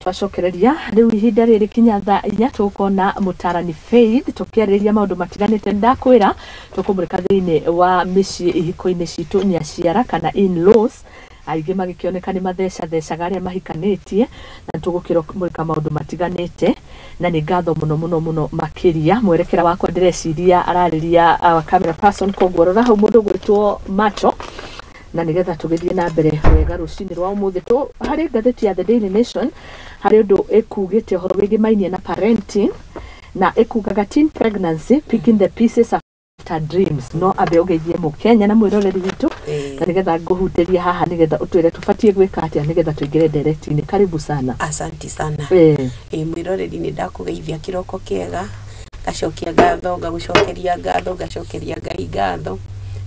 twacokereria riu ihinda riri kinya thaa inya tukona mutarani Faith tukiariria maundu matiganite ndakwira tukumurika thiini wa micii ihiko-ini citu nyaciara kana in-laws aingi magikioneka ni mathecaga aria mahikanitie na tugukimurika maundu matiganite na ni ngatho muno makiria mwerekera wakwa ndireciria arariria camera person koguo rora hau mundu gwitwo Macho na nigetha tugithie na mbere wega rucini rwa umuthi tu hari ngatheti ya The Daily Nation hari undu ikugite horo wigi mainie na parenting na ikugaga teen pregnancy picking the pieces after dreams no abe ugeithie mu Kenya na mwiroreri witu na nigetha nguhutiria haha nigetha utwire tufatie gwika atia nigetha tuingire direct ni karibu sana. Asante sana mwiroreri ni ndakugeithia kiroko kiega gacokia ngatho ngagucokeria ngatho ngacokeria Ngai ngatho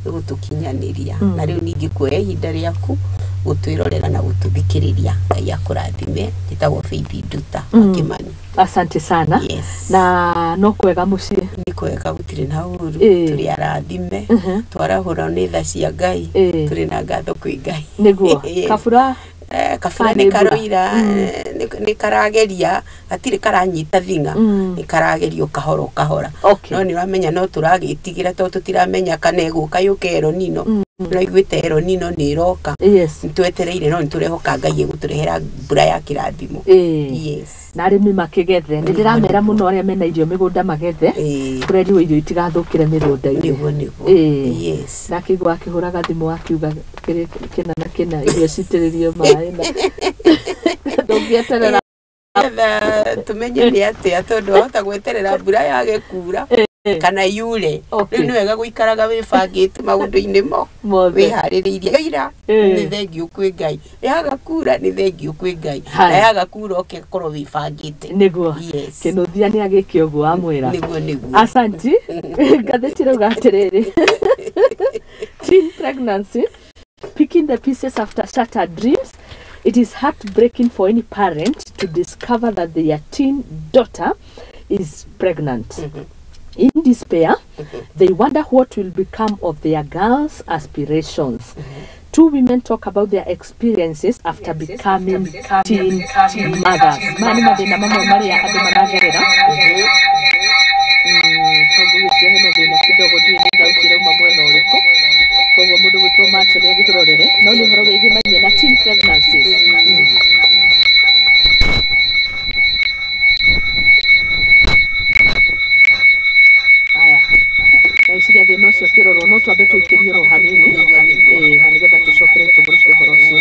gutukinyaniria na riu ningi kuoya ihinda riaku gutwirorera na gututhikiriria Ngai akurathime nditagwo Faith Nduta Kimani. Asante sana. Na no kwega mucii ni kwega gutire na uru turi arathime twarahura ni tha cia Ngai turi na ngatho kwi Ngai niguo kabura ni karoira ni karageria atiri karanyita thinga ni karagerio kahora no ni ramenya no turagitigira to tutiramenya kana eguka yukero nino no igwite ero nino ni roka nitwetereire no niturehoka Ngai eguturehera mbura ya kirathimo na arimi makigethe ni ndiramera muno aria mena irio migunda magethe kurerio irio itigathukire mirunda-ini na kigwa akihuraga thimu akiuga kina irio citiririo mai na ndungieterera tumenye ni atia tondu hota gweterera mbura yage kura kana yure riu ni wega guikaraga wibangite maundu-ini mo wihaririirie ira ni thengiu kwi Ngai yaga kura ni thengiu kwi Ngai na yaga kura okekorwo wibangite niguo kinuthia ni agike uguo amwira niguo asanti ngatheti rauga atiriri teen pregnancy picking the pieces after shattered dreams. It is heartbreaking for any parent to discover that their teen daughter is pregnant. In despair, they wonder what will become of their girls' aspirations. Two women talk about their experiences after becoming teen mothers. Mani madena mama Maria adu managerera. Hagurusia hena thina kidogo tu ni thauti rauma mwena uriku. Koguo mundu gwitwo Macho ni agiturorere no ni horo wigi mainie na teen pregnancies. Ciria thina ucio kirorwo no twambe twikirie ro hanini na nigetha tucokere tugurike horo ucio.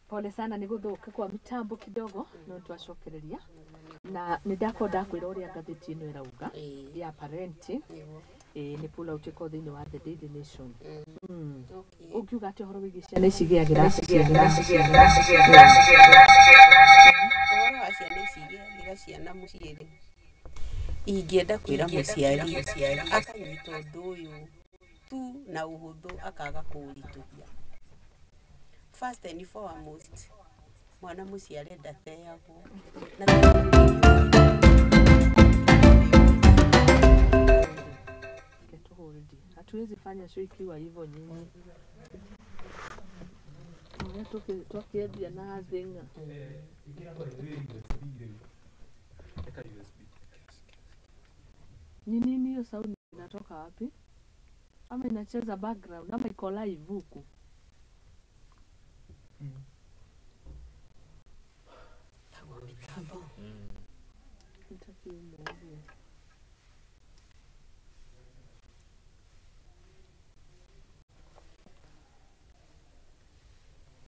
Pole sana ni guthuka kwa mitambo kidogo no twacokereria na nindakwenda kwira uria ngatheti ino irauga ya parenting ni pula utiko thiini wa The Daily Nation ukiuga ati horo wigi ciana ici giagira ohoro wa ciana ici giagira ciana muciiri ingienda kwira muciari akanyita undu uyu tu na uhuthu akaga kuurituhia. First and foremost mwana muciari ndateagwo na hatuwezi fanya show ikiwa hivyo nyinyi. Tukiendia na zinga ni nini hiyo sauti inatoka wapi? ama inacheza background ama iko live huku. Tago mitambo. Nitakiumo.